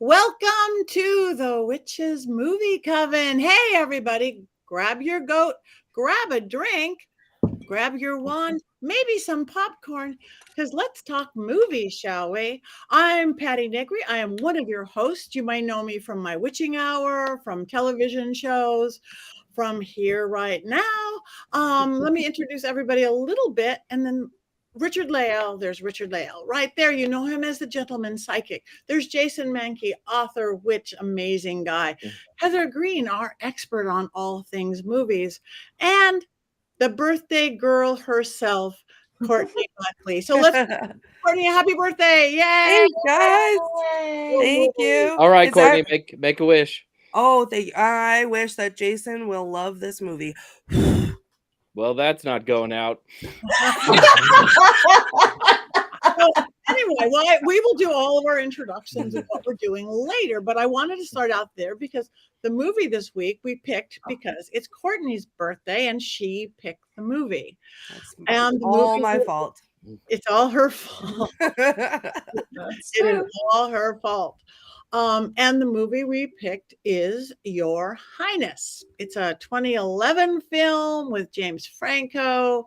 Welcome to the Witches Movie Coven. Hey, everybody, grab your goat, grab a drink, grab your wand, maybe some popcorn, because let's talk movies, shall we? I'm Patti Negri. I am one of your hosts. You might know me from my witching hour, from television shows, from here right now. Let me introduce everybody a little bit, and then Richard-Lael, there's Richard-Lael right there. You know him as the gentleman psychic. There's Jason Mankey, author, witch, amazing guy. Heather Greene, our expert on all things movies. And the birthday girl herself, Courtney Buckley. So let's Courtney, happy birthday. Yay! Hey guys. Thank you. All right, Courtney, make a wish. Oh, I wish that Jason will love this movie. Well, that's not going out. Anyway, we will do all of our introductions of what we're doing later, but I wanted to start out there because the movie this week we picked because it's Courtney's birthday and she picked the movie. And all my fault. It's all her fault. It is all her fault. And the movie we picked is Your Highness. It's a 2011 film with James Franco.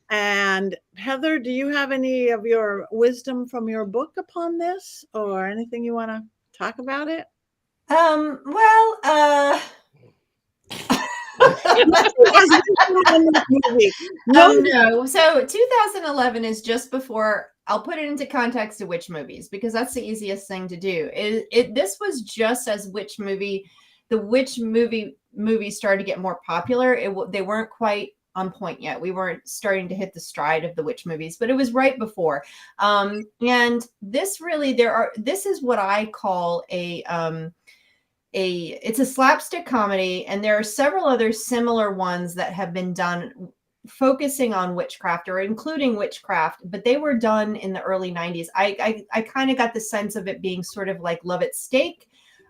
And Heather, do you have any of your wisdom from your book upon this or anything you want to talk about it? No. So 2011 is just before. I'll put it into context of witch movies because that's the easiest thing to do. This was just as the witch movies started to get more popular. They weren't quite on point yet. We weren't starting to hit the stride of the witch movies, but it was right before. And this really, this is what I call it's a slapstick comedy, and there are several other similar ones that have been done focusing on witchcraft or including witchcraft, but they were done in the early 90s. I kind of got the sense of it being sort of like Love at Stake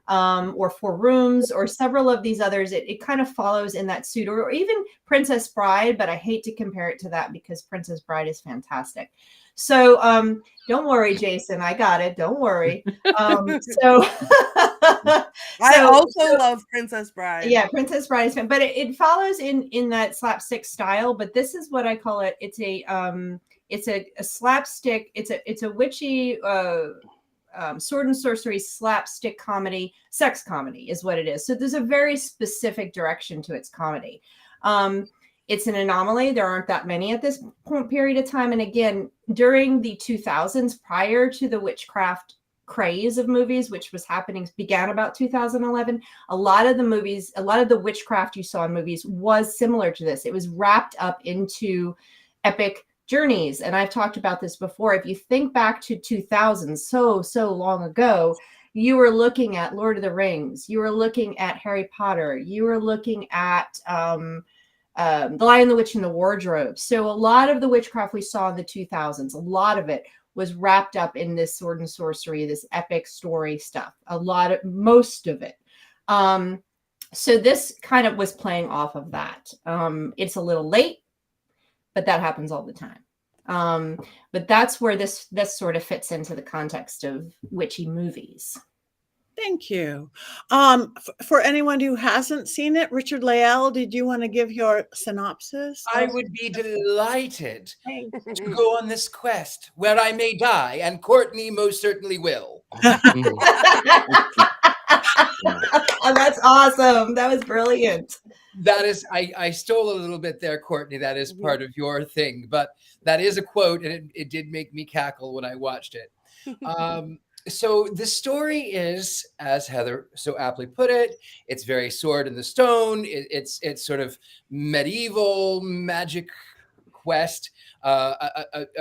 or Four Rooms or several of these others. It kind of follows in that suit, or even Princess Bride, but I hate to compare it to that because Princess Bride is fantastic. So don't worry, Jason, I got it. Don't worry. I also love Princess Bride. Yeah, Princess Bride is fan, but it follows in that slapstick style. But this is what I call it. It's a slapstick. It's a witchy sword and sorcery slapstick comedy, sex comedy is what it is. So there's a very specific direction to its comedy. It's an anomaly. There aren't that many at this period of time. And again, during the 2000s, prior to the witchcraft craze of movies, which began about 2011, a lot of the witchcraft you saw in movies was similar to this. It was wrapped up into epic journeys. And I've talked about this before. If you think back to 2000, so long ago, you were looking at Lord of the Rings, you were looking at Harry Potter, you were looking at The Lion, the Witch, and the Wardrobe. So a lot of the witchcraft we saw in the 2000s, a lot of it was wrapped up in this sword and sorcery, this epic story stuff. Most of it. So this kind of was playing off of that. It's a little late, but that happens all the time. But that's where this sort of fits into the context of witchy movies. Thank you. For anyone who hasn't seen it, Richard-Lael, did you want to give your synopsis? I would be delighted to go on this quest where I may die, and Courtney most certainly will. Oh, that's awesome. That was brilliant. That is, I stole a little bit there, Courtney. That is part of your thing, but that is a quote, and it did make me cackle when I watched it. So the story is, as Heather so aptly put it, it's very sword in the stone. It's sort of medieval magic quest. A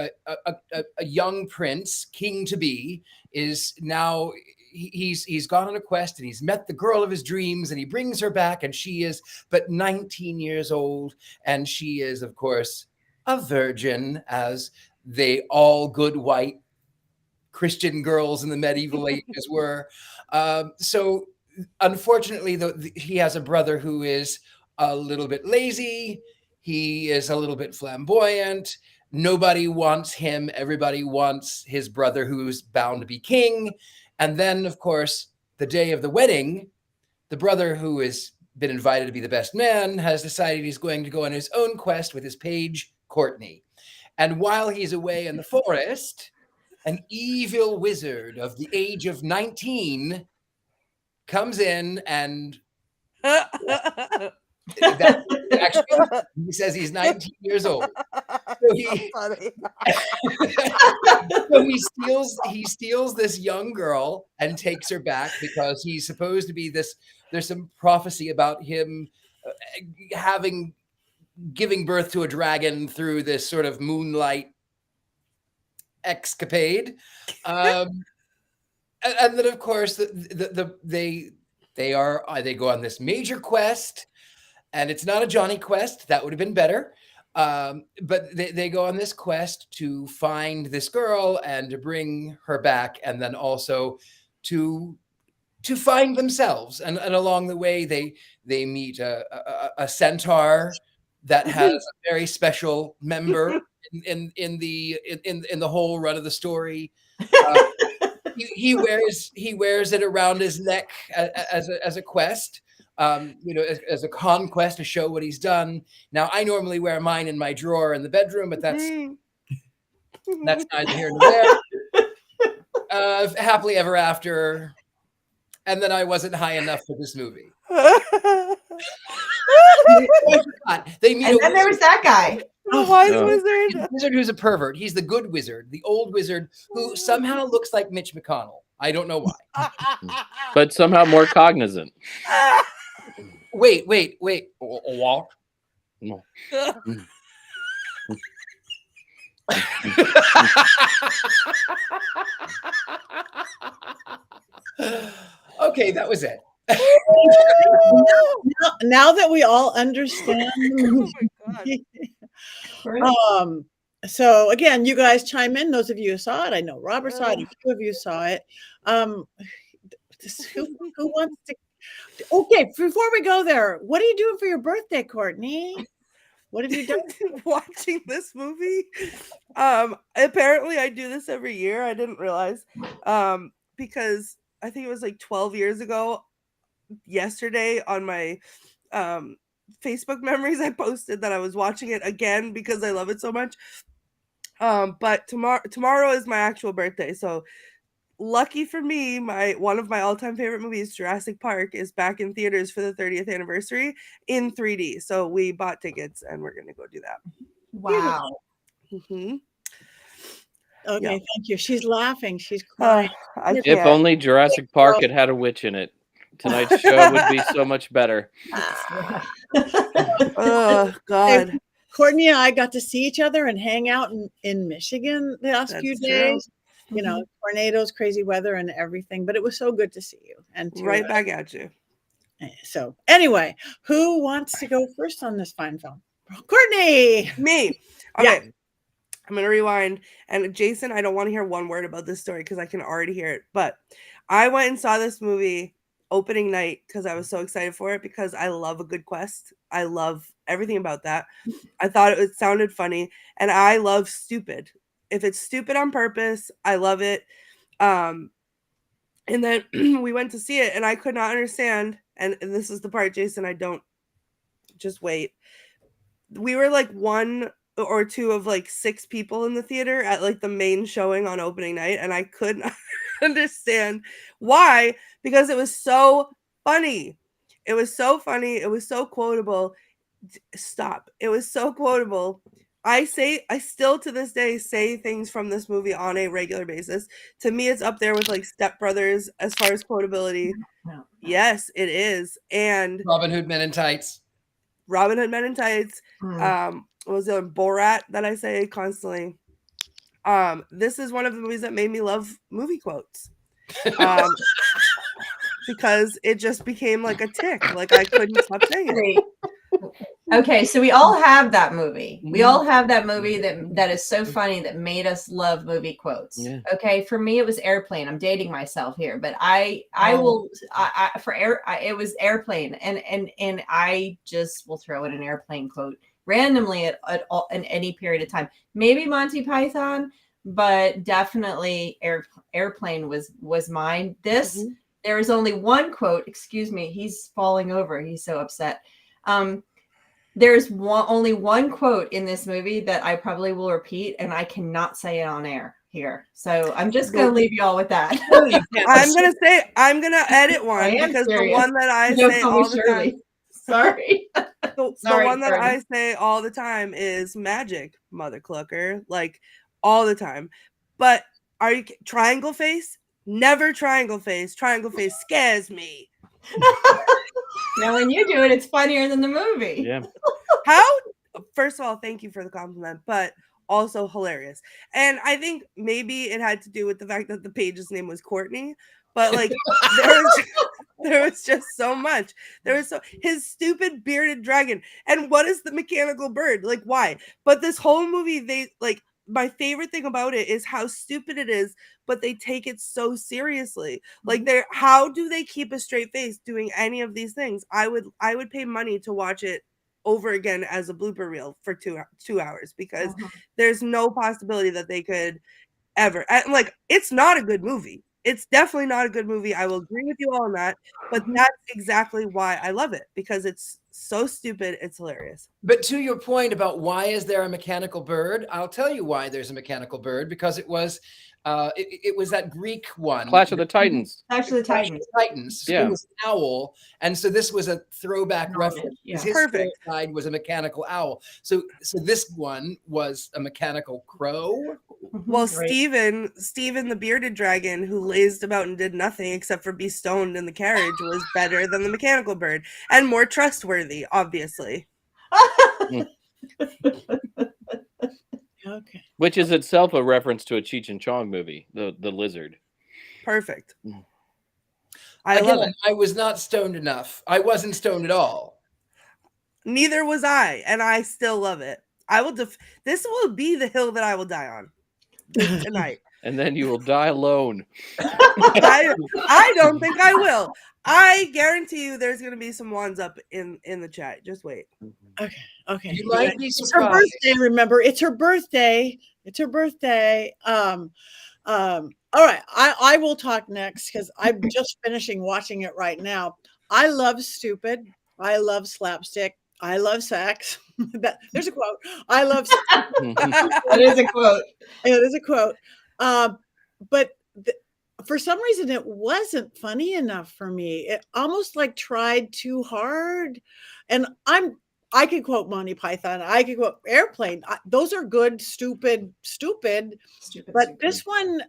young prince, king to be, is now he's gone on a quest and he's met the girl of his dreams and he brings her back, and she is but 19 years old, and she is, of course, a virgin, as they all good white Christian girls in the medieval ages were. So unfortunately, he has a brother who is a little bit lazy. He is a little bit flamboyant. Nobody wants him. Everybody wants his brother who's bound to be king. And then, of course, the day of the wedding, the brother who has been invited to be the best man has decided he's going to go on his own quest with his page, Courtney. And while he's away in the forest, an evil wizard of the age of 19 comes in and actually, he says he's 19 years old. So he steals this young girl and takes her back because he's supposed to be this. There's some prophecy about him giving birth to a dragon through this sort of moonlight escapade. And then of course they go on this major quest, and it's not a Johnny quest. That would have been better. But they go on this quest to find this girl and to bring her back, and then also to find themselves. And along the way, they meet a centaur that has a very special member in the whole run of the story. He wears it around his neck as a quest. As a conquest to show what he's done. Now, I normally wear mine in my drawer in the bedroom, but that's neither here nor there. Happily ever after. And then I wasn't high enough for this movie. They meet and then there was that guy. The wise wizard. The wizard who's a pervert. He's the good wizard, the old wizard who somehow looks like Mitch McConnell. I don't know why. But somehow more cognizant. Wait. What? No. Okay, that was it. now that we all understand the movie. So again, you guys chime in. Those of you who saw it, I know Robert saw it. A few of you saw it. Who wants to? Okay, before we go there, what are you doing for your birthday, Courtney? What have you done? Watching this movie. Apparently, I do this every year. I didn't realize because I think it was like 12 years ago. Yesterday on my Facebook memories, I posted that I was watching it again because I love it so much. But tomorrow is my actual birthday, so lucky for me, one of my all-time favorite movies, Jurassic Park, is back in theaters for the 30th anniversary in 3D. So we bought tickets and we're gonna go do that. Wow. Mm-hmm. Okay, Yeah. Thank you. She's laughing. She's crying. If only Jurassic Park had a witch in it, tonight's show would be so much better. Oh God. Hey, Courtney and I got to see each other and hang out in Michigan the last few days. You know, tornadoes, crazy weather, and everything. But it was so good to see you. And Right back at you. So anyway, who wants to go first on this fine film? Courtney. Me. Okay. Yeah. I'm going to rewind. And Jason, I don't want to hear one word about this story because I can already hear it. But I went and saw this movie opening night because I was so excited for it because I love a good quest. I love everything about that. I thought it sounded funny. And I love stupid. If it's stupid on purpose, I love it. And then we went to see it and I could not understand. And this is the part, Jason, I don't just wait. We were like one or two of like 6 people in the theater at like the main showing on opening night. And I couldn't understand why, because it was so funny. It was so funny. It was so quotable. Stop. It was so quotable. I still to this day say things from this movie on a regular basis. To me, it's up there with like Step Brothers as far as quotability. No. Yes, it is. And Robin Hood Men in Tights. What was the other? Borat that I say constantly. This is one of the movies that made me love movie quotes. Because it just became like a tick. Like I couldn't stop saying it. Okay, so we all have that movie. We all have that movie that is so funny that made us love movie quotes. Yeah. Okay, for me it was Airplane. I'm dating myself here, but it was Airplane, and I just will throw in an Airplane quote randomly at any period of time. Maybe Monty Python, but definitely Airplane was mine. This there is only one quote. Excuse me, he's falling over. He's so upset. There's only one quote in this movie that I probably will repeat, and I cannot say it on air here. So I'm just going to leave you all with that. I'm gonna edit one because serious. the one that I say all the time. Sorry. The one that I say all the time is magic, mother clucker, like all the time. But are you triangle face? Never triangle face. Triangle face scares me. Now, when you do it, it's funnier than the movie. Yeah. How? First of all, thank you for the compliment, but also hilarious. And I think maybe it had to do with the fact that the page's name was Courtney, but like there was just so much. There was his stupid bearded dragon. And what is the mechanical bird? Like, why? But this whole movie, they like, my favorite thing about it is how stupid it is, but they take it so seriously. Like, how do they keep a straight face doing any of these things? I would pay money to watch it over again as a blooper reel for 2 hours, because there's no possibility that they could ever. And like, it's not a good movie. It's definitely not a good movie. I will agree with you all on that, but that's exactly why I love it, because it's so stupid. It's hilarious. But to your point about why is there a mechanical bird, I'll tell you why there's a mechanical bird, because it was that Greek one. Clash of the Titans. Clash of the Titans. Yeah. It was an owl. And so this was a throwback reference. Yeah. His Perfect. side was a mechanical owl. So this one was a mechanical crow. Well, Right. Steven the bearded dragon, who lazed about and did nothing except for be stoned in the carriage, was better than the mechanical bird and more trustworthy, obviously. Okay. Which is itself a reference to a Cheech and Chong movie, the lizard. Perfect. I love it. I was not stoned enough. I wasn't stoned at all. Neither was I, and I still love it. I will. This will be the hill that I will die on tonight. And then you will die alone. I don't think I will. I guarantee you, there's going to be some wands up in the chat. Just wait. Okay. You might be It's her surprised. birthday, remember. It's her birthday. All right. I will talk next because I'm just finishing watching it right now. I love stupid. I love slapstick. I love sex. There's a quote. I love sex. That is a quote. It is a quote. But for some reason, it wasn't funny enough for me. It almost like tried too hard. And I could quote Monty Python. I could quote Airplane. Those are good, stupid. But this one,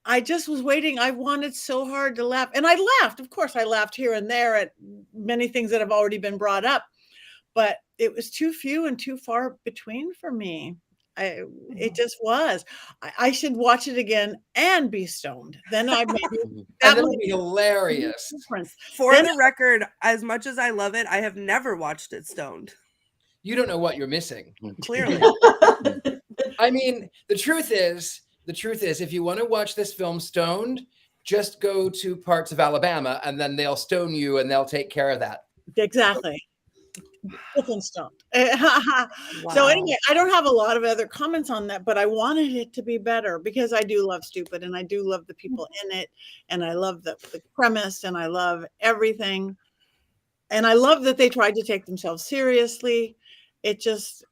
I just was waiting. I wanted so hard to laugh. And I laughed. Of course, I laughed here and there at many things that have already been brought up. But it was too few and too far between for me. It just was. I should watch it again and be stoned. Then I maybe That would be hilarious. For the record, as much as I love it, I have never watched it stoned. You don't know what you're missing. Clearly. I mean, the truth is, if you want to watch this film stoned, just go to parts of Alabama and then they'll stone you and they'll take care of that. Exactly. Different stoned. So anyway, I don't have a lot of other comments on that, but I wanted it to be better because I do love stupid and I do love the people in it, and I love the premise, and I love everything, and I love that they tried to take themselves seriously. It just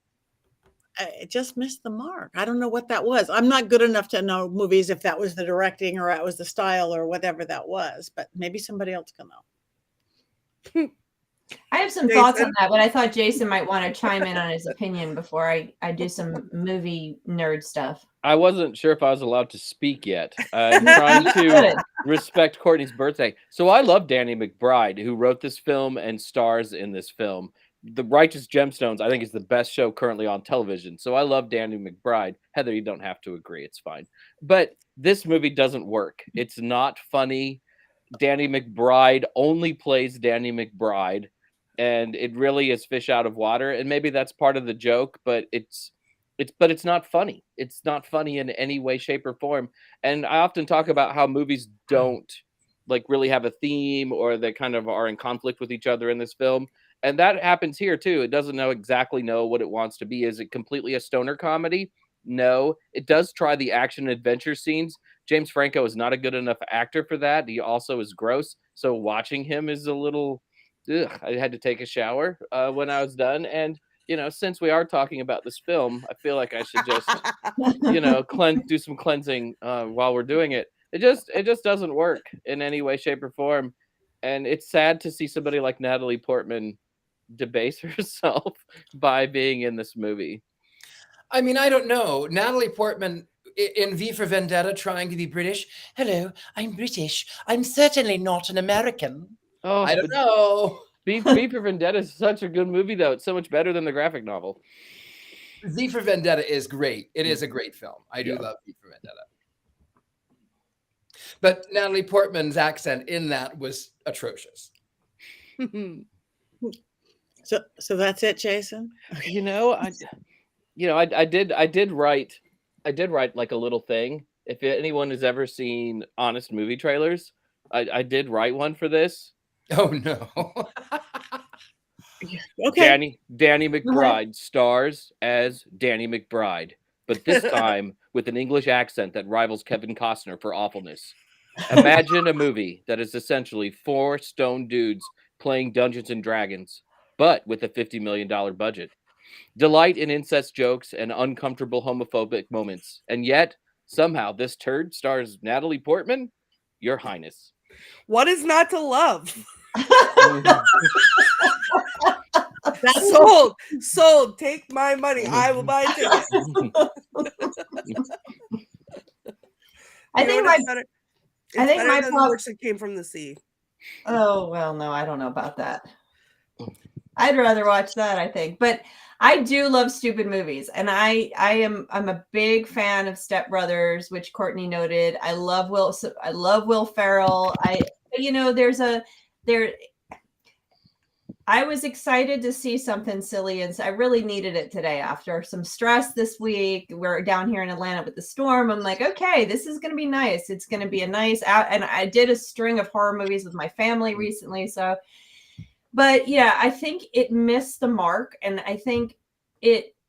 missed the mark. I don't know what that was. I'm not good enough to know movies if that was the directing or that was the style or whatever that was, but maybe somebody else can know. I have some thoughts on that, but I thought Jason might want to chime in on his opinion before I do some movie nerd stuff. I wasn't sure if I was allowed to speak yet. I'm trying to respect Courtney's birthday. So I love Danny McBride, who wrote this film and stars in this film. The Righteous Gemstones, I think, is the best show currently on television. So I love Danny McBride. Heather, you don't have to agree. It's fine. But this movie doesn't work. It's not funny. Danny McBride only plays Danny McBride. And it really is fish out of water. And maybe that's part of the joke, but it's not funny. It's not funny in any way, shape, or form. And I often talk about how movies don't like really have a theme, or they kind of are in conflict with each other in this film. And that happens here too. It doesn't exactly know what it wants to be. Is it completely a stoner comedy? No. It does try the action adventure scenes James Franco is not a good enough actor for that. He also is gross. So watching him is a little, I had to take a shower when I was done. And, since we are talking about this film, I feel like I should just, do some cleansing while we're doing it. It just doesn't work in any way, shape, or form. And it's sad to see somebody like Natalie Portman debase herself by being in this movie. I mean, I don't know. Natalie Portman in V for Vendetta trying to be British. Hello, I'm British. I'm certainly not an American. Oh, I don't know. V for Vendetta is such a good movie, though. It's so much better than the graphic novel. V for Vendetta is great. It is a great film. I do love V for Vendetta. But Natalie Portman's accent in that was atrocious. So that's it, Jason. I did write like a little thing. If anyone has ever seen honest movie trailers, I did write one for this. Oh no. Okay. Danny McBride stars as Danny McBride, but this time with an English accent that rivals Kevin Costner for awfulness. Imagine a movie that is essentially 4 stone dudes playing Dungeons and Dragons, but with a $50 million budget. Delight in incest jokes and uncomfortable homophobic moments. And yet, somehow, this turd stars Natalie Portman, Your Highness. What is not to love? That's Sold. Take my money. I will buy a ticket. I think my works that came from the sea. Oh well, no, I don't know about that. I'd rather watch that, I think. But I do love stupid movies, and I'm a big fan of Step Brothers, which Courtney noted. I love Will Ferrell. I was excited to see something silly, and I really needed it today after some stress this week. We're down here in Atlanta with the storm. I'm like, okay, this is going to be nice. It's going to be a nice out. And I did a string of horror movies with my family recently. So, but yeah, I think it missed the mark. And I think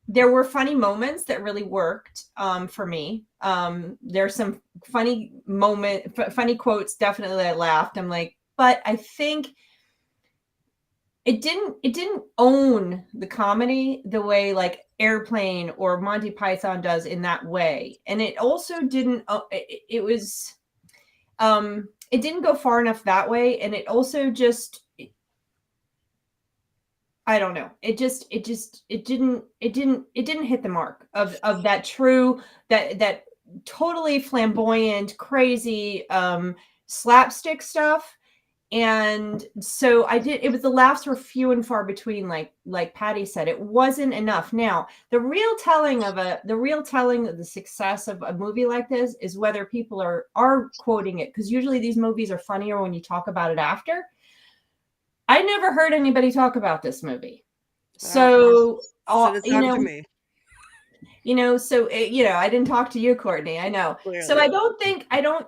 there were funny moments that really worked for me. There's some funny quotes. Definitely I laughed. I'm like, but I think it didn't own the comedy the way like Airplane or Monty Python does in that way. And it also didn't, it didn't go far enough that way. And it also just, I don't know. It didn't hit the mark of that true, that totally flamboyant, crazy, slapstick stuff. And so it was, the laughs were few and far between, like Patti said. It wasn't enough. Now, the real telling of the success of a movie like this is whether people are quoting it, because usually these movies are funnier when you talk about it after. I never heard anybody talk about this movie. So it's not to me. I didn't talk to you, Courtney. I know. Clearly. So I don't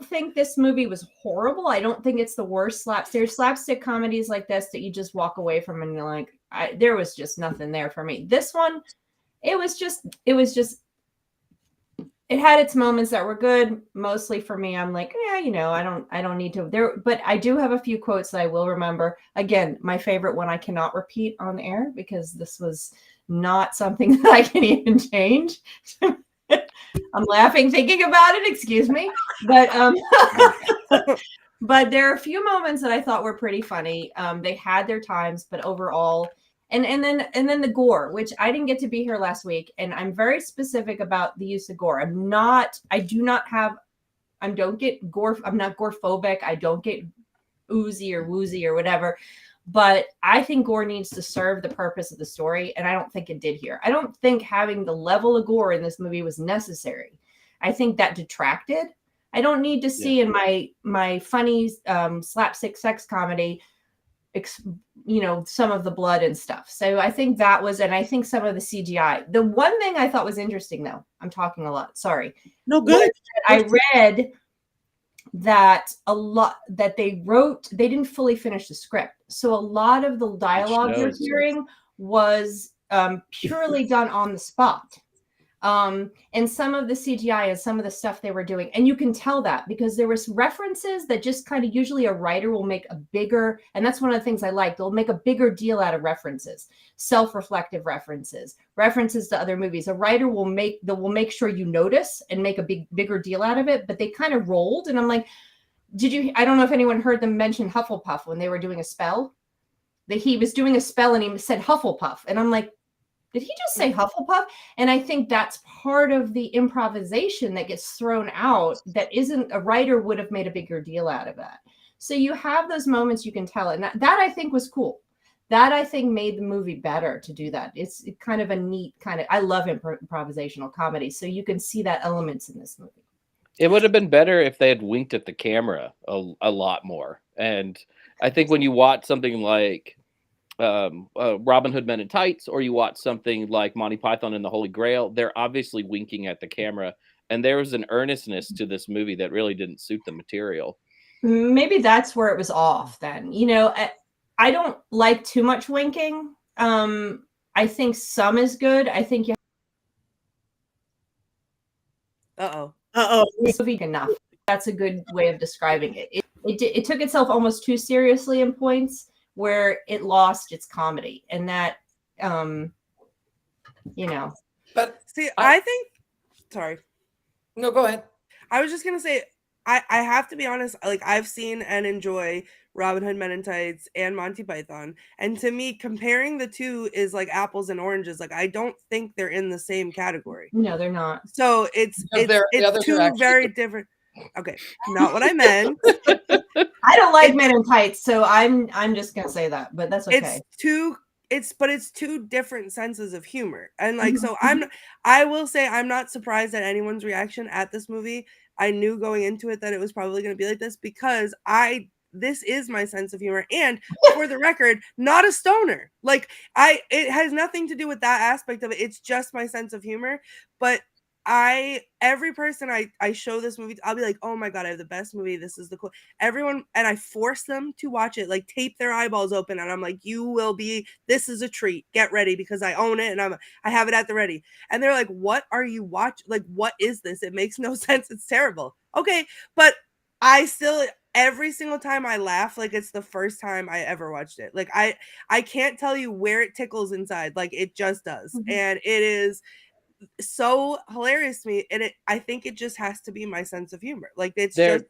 think this movie was horrible. I don't think it's the worst slapstick comedies like this that you just walk away from and you're like, there was just nothing there for me. This one, it had its moments that were good. Mostly for me, I'm like, yeah, I don't need to there, but I do have a few quotes that I will remember. Again, my favorite one I cannot repeat on air because this was not something that I can even change. I'm laughing thinking about it, excuse me. But but there are a few moments that I thought were pretty funny. They had their times, but overall, and then the gore, which I didn't get to be here last week, and I'm very specific about the use of gore. I don't get gore, I'm not gore-phobic, I don't get oozy or woozy or whatever. But I think gore needs to serve the purpose of the story, and I don't think it did here. I don't think having the level of gore in this movie was necessary. I think that detracted. I don't need to see in my funny slapstick sex comedy, some of the blood and stuff. So I think that was, and I think some of the CGI. The one thing I thought was interesting, though, I'm talking a lot. Sorry. No, good. I read that they didn't fully finish the script. So a lot of the dialogue you're hearing was purely done on the spot. And some of the CGI and some of the stuff they were doing. And you can tell that because there was references that just kind of usually a writer will make a bigger, and that's one of the things I like. They'll make a bigger deal out of references, self-reflective references to other movies. A writer will make sure you notice and make a bigger deal out of it, but they kind of rolled. And I'm like, I don't know if anyone heard them mention Hufflepuff when they were doing a spell. That he was doing a spell and he said Hufflepuff. And I'm like, did he just say Hufflepuff? And I think that's part of the improvisation that gets thrown out that isn't, a writer would have made a bigger deal out of that. So you have those moments you can tell. And that I think was cool. That I think made the movie better to do that. It's kind of a neat kind of, I love improvisational comedy. So you can see that elements in this movie. It would have been better if they had winked at the camera a lot more. And I think when you watch something like Robin Hood Men in Tights, or you watch something like Monty Python and the Holy Grail, they're obviously winking at the camera, and there was an earnestness to this movie that really didn't suit the material. Maybe that's where it was off then. You know, I don't like too much winking. I think some is good. I think you movie enough. That's a good way of describing it. It took itself almost too seriously in points where it lost its comedy, and that, you know. But see, I think. Sorry. No, go ahead. I was just gonna say, I have to be honest. Like, I've seen and enjoy Robin Hood Men in Tights and Monty Python, and to me, comparing the two is like apples and oranges. Like, I don't think they're in the same category. No, they're not. So it's two very different. Okay, not what I meant. I don't like Men in Tights, so I'm just gonna say that, but that's okay. It's two different senses of humor, and like, so I will say I'm not surprised at anyone's reaction at this movie. I knew going into it that it was probably going to be like this because this is my sense of humor, and for the record, not a stoner. Like, it has nothing to do with that aspect of it. It's just my sense of humor, but. Every person I show this movie, I'll be like, oh my God, I have the best movie. This is the cool. Everyone, and I force them to watch it, like tape their eyeballs open. And I'm like, this is a treat. Get ready because I own it and I have it at the ready. And they're like, what are you watching? Like, what is this? It makes no sense. It's terrible. Okay. But I still, every single time I laugh, like it's the first time I ever watched it. Like I can't tell you where it tickles inside. Like it just does. Mm-hmm. And it is so hilarious to me, and I think it just has to be my sense of humor. Like it's just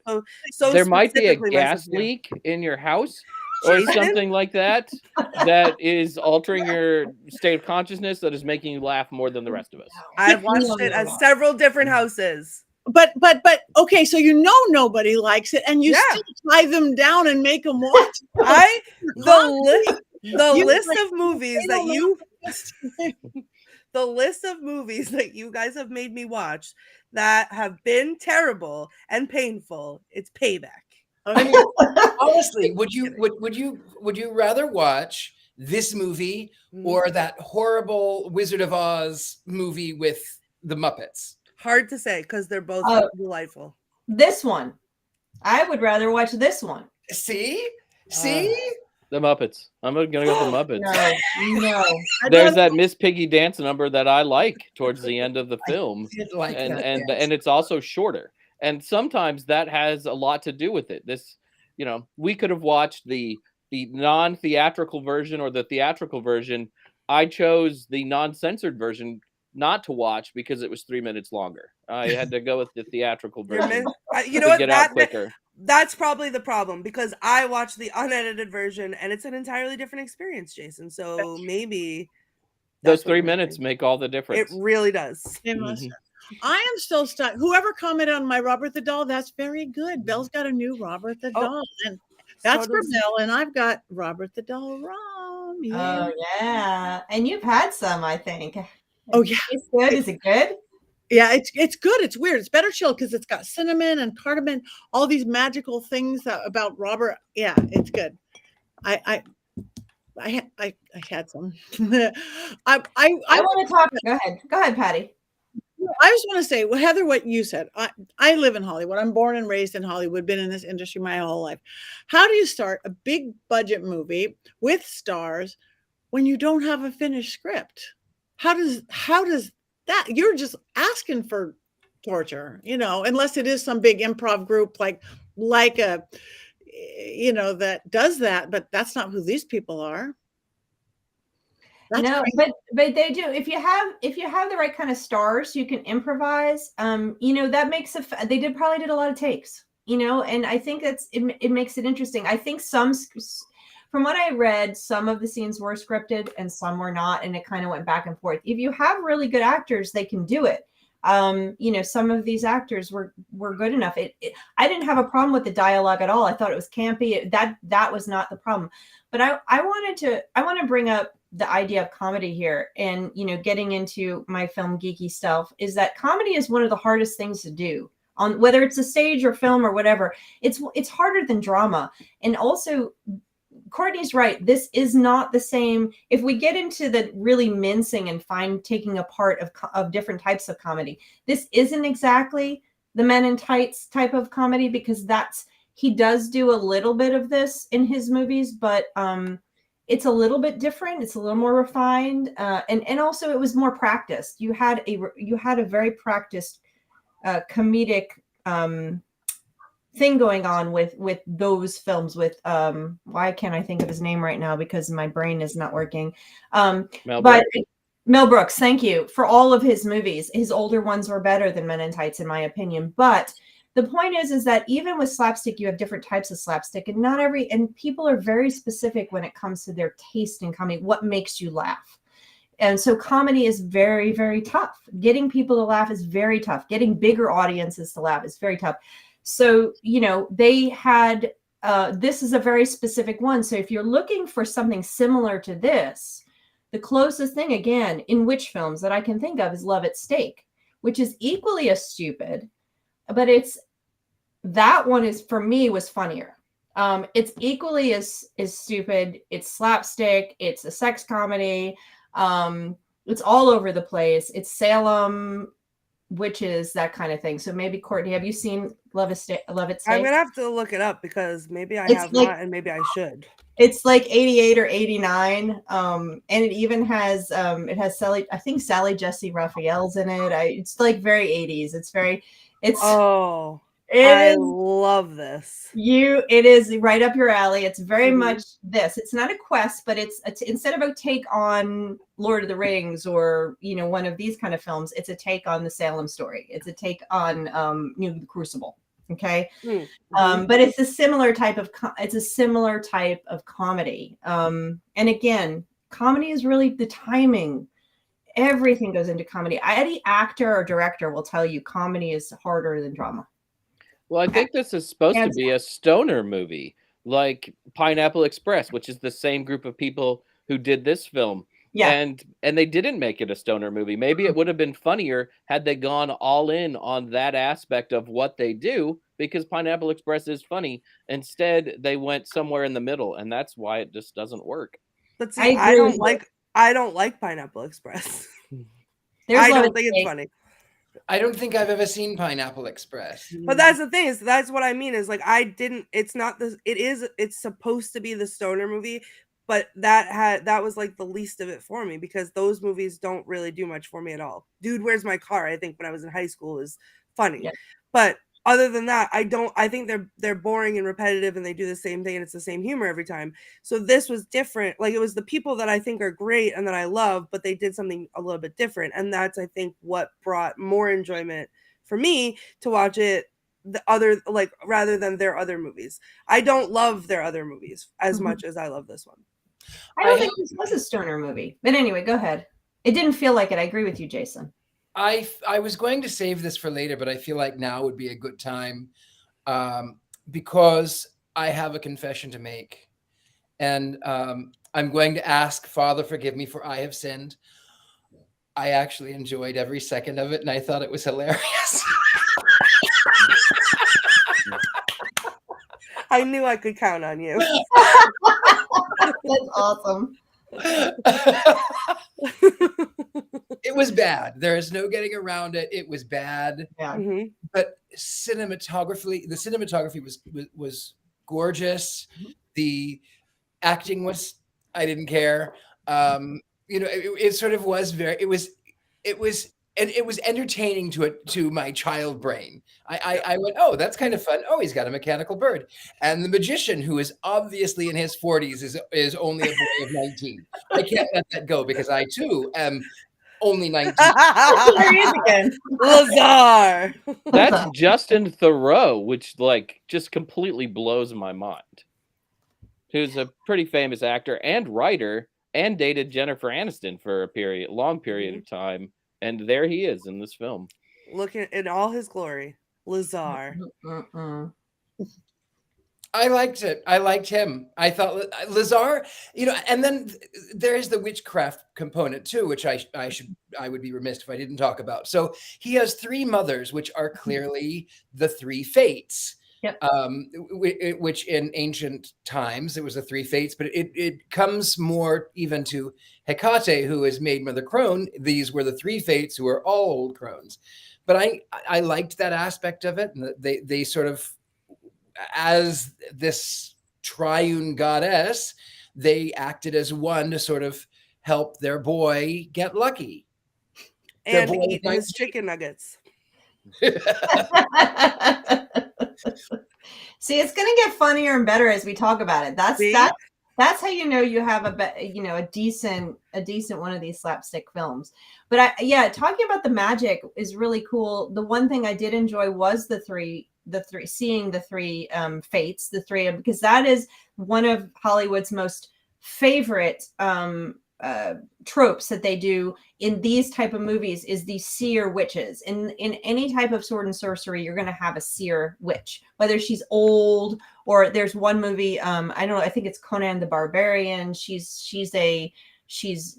so there might be a gas leak in your house or something like that that is altering your state of consciousness, that is making you laugh more than the rest of us. I've watched it at several different houses. But okay, so nobody likes it, and you still tie them down and make them watch. The list of movies that you. The list of movies that you guys have made me watch that have been terrible and painful, it's payback. I mean, honestly, would you rather watch this movie or that horrible Wizard of Oz movie with the Muppets? Hard to say because they're both delightful. This one. I would rather watch this one. See? The Muppets. I'm gonna go for the Muppets. No. There's that Miss Piggy dance number that I like towards the end of the film, and it's also shorter. And sometimes that has a lot to do with it. This, we could have watched the non-theatrical version or the theatrical version. I chose the non-censored version not to watch because it was 3 minutes longer. I had to go with the theatrical version. You know what? Get out quicker. That's probably the problem because I watched the unedited version and it's an entirely different experience, Jason. So maybe those 3 minutes make all the difference. It really does. Mm-hmm. I am still stuck. Whoever commented on my Robert the Doll, that's very good. Bell's got a new Robert the Doll, and that's for Bell. And I've got Robert the Doll Rom. Yeah. Oh yeah, and you've had some, I think. Oh yeah, it's good. Is it good? Yeah, it's good. It's weird. It's better chilled because it's got cinnamon and cardamom, all these magical things about Robert. Yeah, it's good. I had some. I want to talk. Go ahead, Patti. I just want to say, well, Heather, what you said. I live in Hollywood. I'm born and raised in Hollywood. Been in this industry my whole life. How do you start a big budget movie with stars when you don't have a finished script? How does that you're just asking for torture, unless it is some big improv group like a, that does that, but that's not who these people are. That's no, crazy. but they do. If you have the right kind of stars, you can improvise. That makes they probably did a lot of takes, and I think it makes it interesting. I think from what I read, some of the scenes were scripted and some were not, and it kind of went back and forth. If you have really good actors, they can do it. Some of these actors were good enough. I didn't have a problem with the dialogue at all. I thought it was campy. That was not the problem. But I want to bring up the idea of comedy here, and getting into my film geeky stuff, is that comedy is one of the hardest things to do, on whether it's a stage or film or whatever. It's harder than drama. And also, Courtney's right. This is not the same. If we get into the really mincing and taking apart of different types of comedy, this isn't exactly the Men in Tights type of comedy, because he does do a little bit of this in his movies, but it's a little bit different. It's a little more refined, and also it was more practiced. You had a very practiced comedic thing going on with those films. With why can't I think of his name right now, because my brain is not working. Mel Brooks, thank you. For all of his movies, his older ones were better than Men in Tights, in my opinion. But the point is that even with slapstick, you have different types of slapstick, and people are very specific when it comes to their taste in comedy, what makes you laugh. And so comedy is very, very tough. Getting people to laugh is very tough. Getting bigger audiences to laugh is very tough. So, they had, this is a very specific one. So if you're looking for something similar to this, the closest thing, again, in witch films that I can think of is Love at Stake, which is equally as stupid, but that one is, for me, was funnier. It's equally as stupid. It's slapstick. It's a sex comedy. It's all over the place. It's Salem witches, that kind of thing. So maybe, Courtney, have you seen Love at Stake? I'm gonna have to look it up, because maybe I have not, and maybe I should. It's like 88 or 89, and it even has Sally. I think Sally Jesse Raphael's in it. It's like very 80s. I love this. It is right up your alley. It's very much this. It's not a quest, but it's instead of a take on Lord of the Rings or one of these kind of films, it's a take on the Salem story. It's a take on the Crucible. Okay, but it's a similar type of comedy. And again, comedy is really the timing. Everything goes into comedy. Any actor or director will tell you comedy is harder than drama. Well, I think this is supposed to be a stoner movie, like Pineapple Express, which is the same group of people who did this film. Yeah. And they didn't make it a stoner movie. Maybe it would have been funnier had they gone all in on that aspect of what they do, because Pineapple Express is funny. Instead, they went somewhere in the middle, and that's why it just doesn't work. But see, I don't like Pineapple Express. I don't think it's funny. I don't think I've ever seen Pineapple Express. But that's the thing, that's what I mean, is like, it's supposed to be the stoner movie, but that was like the least of it for me, because those movies don't really do much for me at all. Dude, Where's My Car, I think when I was in high school, is funny. Yeah. But other than that, I think they're boring and repetitive, and they do the same thing, and it's the same humor every time. So this was different. Like, it was the people that I think are great and that I love, but they did something a little bit different. And that's, I think, what brought more enjoyment for me to watch it rather than their other movies. I don't love their other movies as much as I love this one. I don't think this was a stoner movie. But anyway, go ahead. It didn't feel like it. I agree with you, Jason. I was going to save this for later, but I feel like now would be a good time, because I have a confession to make. And I'm going to ask, Father, forgive me, for I have sinned. I actually enjoyed every second of it, and I thought it was hilarious. I knew I could count on you. That's awesome. It was bad. There is no getting around it. It was bad. Yeah. Mm-hmm. But the cinematography was gorgeous. Mm-hmm. The acting was, I didn't care. It sort of was it was and it was entertaining to my child brain. I went, oh, that's kind of fun. Oh, he's got a mechanical bird. And the magician, who is obviously in his 40s, is only a boy of 19. I can't let that go because I too am only 19. There he is again. Lazar. That's Justin Theroux, which like just completely blows my mind. Who's a pretty famous actor and writer and dated Jennifer Aniston for a long period of time. And there he is in this film. Looking in all his glory. Lazar. I liked it. I liked him. I thought Lazar, and then there's the witchcraft component too, which I would be remiss if I didn't talk about. So he has 3 mothers, which are clearly the 3 fates. Yep. Which in ancient times it was the 3 fates, but it comes more even to Hecate, who is made Mother Crone. These were the 3 fates who are all old crones. But I liked that aspect of it, and they sort of, as this triune goddess, they acted as one to sort of help their boy get lucky And eat his chicken nuggets. See, it's going to get funnier and better as we talk about it. That's how you know you have a decent one of these slapstick films. But talking about the magic is really cool. The one thing I did enjoy was seeing the 3 fates, because that is one of Hollywood's most favorite tropes that they do in these type of movies is the seer witches. In any type of sword and sorcery, you're going to have a seer witch, whether she's old or there's one movie, I don't know, I think it's Conan the Barbarian. She's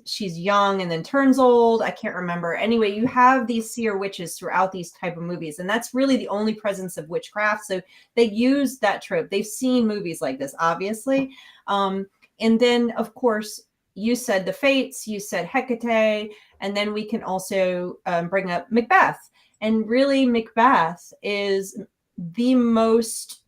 young and then turns old. I can't remember. Anyway, you have these seer witches throughout these type of movies, and that's really the only presence of witchcraft. So they use that trope. They've seen movies like this, obviously. And then, of course, you said the fates, you said Hecate, and then we can also bring up Macbeth. And really, Macbeth is the most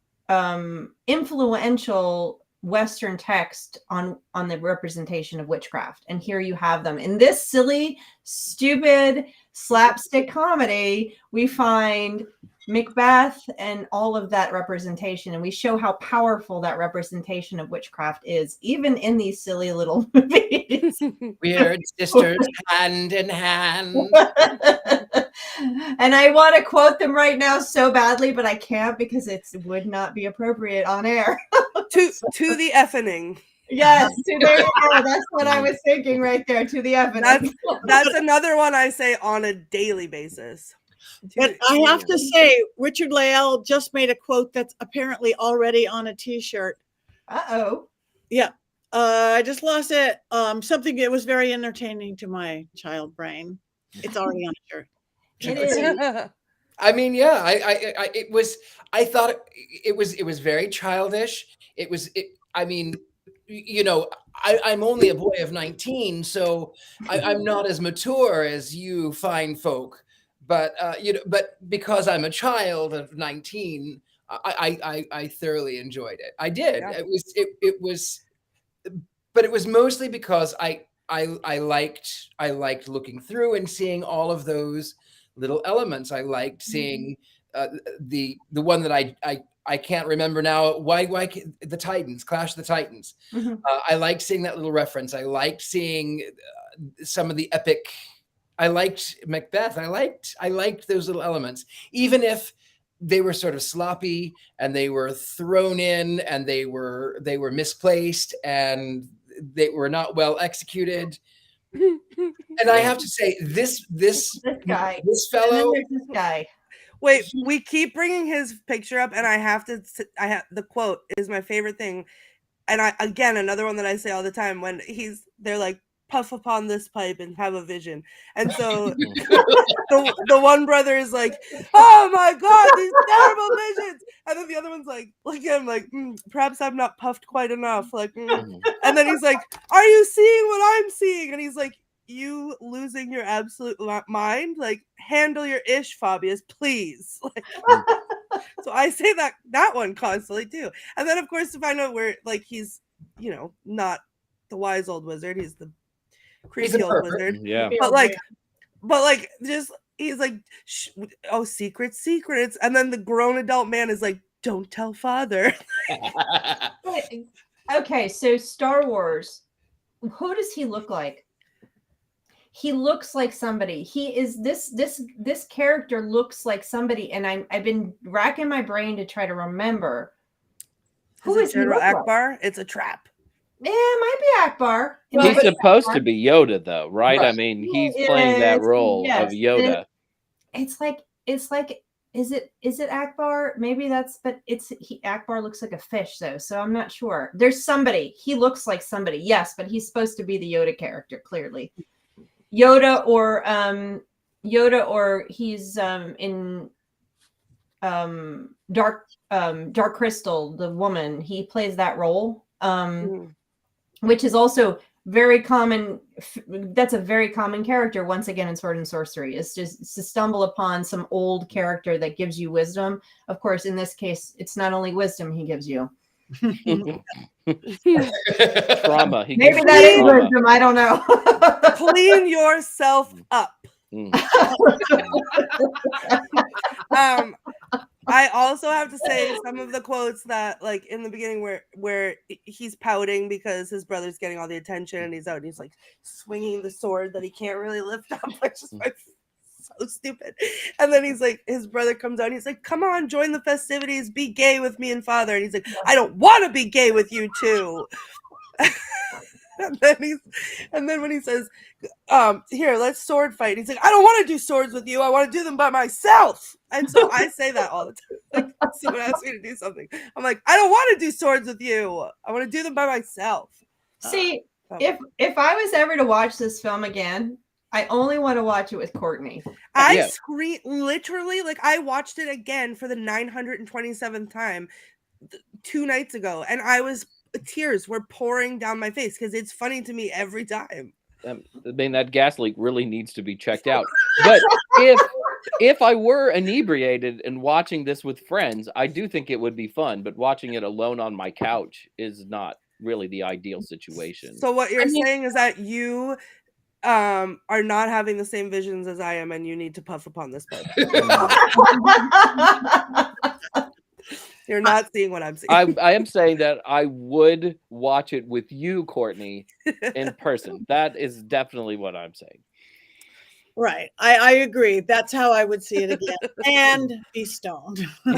influential Western text on the representation of witchcraft. And here you have them. In this silly, stupid, slapstick comedy, we find Macbeth and all of that representation, and we show how powerful that representation of witchcraft is, even in these silly little movies. Weird sisters hand in hand. And I want to quote them right now so badly, but I can't because it would not be appropriate on air. to the effing. Yes, there you go. That's what I was thinking right there. To the effing. That's another one I say on a daily basis. But I have to say, Richard-Lael just made a quote that's apparently already on a T-shirt. Uh-oh. Yeah. I just lost it. Something, it was very entertaining to my child brain. It's already on a shirt. It is. I mean, yeah, I thought it was very childish. I mean, I'm only a boy of 19, so I'm not as mature as you fine folk. But but because I'm a child of 19, I thoroughly enjoyed it. I did. Yeah. But it was mostly because I liked looking through and seeing all of those little elements. I liked seeing the one that I can't remember now. Why the Titans, Clash of the Titans. Mm-hmm. I liked seeing that little reference. I liked seeing some of the epic. I liked Macbeth. I liked those little elements, even if they were sort of sloppy and they were thrown in and they were misplaced and they were not well executed. And I have to say, this fellow, this guy. Wait, we keep bringing his picture up, and the quote is my favorite thing. And another one that I say all the time when they're like, puff upon this pipe and have a vision. And so the one brother is like, oh my God, these terrible visions. And then the other one's like, look at him like, perhaps I'm not puffed quite enough. Like, And then he's like, are you seeing what I'm seeing? And he's like, you losing your absolute mind? Like, handle your ish, Fabious, please. Like, so I say that one constantly too. And then of course to find out where like he's, not the wise old wizard, he's the crazy old wizard. Yeah. But like but like just he's like, oh, secrets, and then the grown adult man is like, don't tell father. Okay, so Star Wars, who does he look like? He looks like somebody. He is this character looks like somebody, and I've been racking my brain to try to remember. Who is General Akbar? Like? It's a trap. Yeah, it might be Akbar. He's supposed to be Yoda, though, right? I mean, he's playing that role of Yoda. It's like, is it Akbar? Maybe that's, but Akbar looks like a fish though, so I'm not sure. There's somebody. He looks like somebody, yes, but he's supposed to be the Yoda character, clearly. Yoda or he's in Dark Crystal, the woman. He plays that role. Which is also very common. That's a very common character once again in Sword and Sorcery, is just to stumble upon some old character that gives you wisdom. Of course, in this case, it's not only wisdom he gives you. Trauma. Maybe that is wisdom. I don't know. Clean yourself up. I also have to say some of the quotes that, like, in the beginning where he's pouting because his brother's getting all the attention and he's out and he's like swinging the sword that he can't really lift up, which is like so stupid. And then he's like, his brother comes out and he's like, come on, join the festivities, be gay with me and father. And he's like, I don't want to be gay with you too. And then when he says, here, let's sword fight. He's like, I don't want to do swords with you. I want to do them by myself. And so I say that all the time. Like, someone asks me to do something, I'm like, I don't want to do swords with you. I want to do them by myself. See, if I was ever to watch this film again, I only want to watch it with Courtney. I scream literally, like I watched it again for the 927th time 2 nights ago, and tears were pouring down my face because it's funny to me every time. I mean, that gas leak really needs to be checked out. But if I were inebriated and watching this with friends, I do think it would be fun. But watching it alone on my couch is not really the ideal situation. So what you're saying is that you are not having the same visions as I am, and you need to puff upon this bed. You're not seeing what I'm seeing. I am saying that I would watch it with you, Courtney, in person. That is definitely what I'm saying. Right. I agree. That's how I would see it again. And be stoned. I'm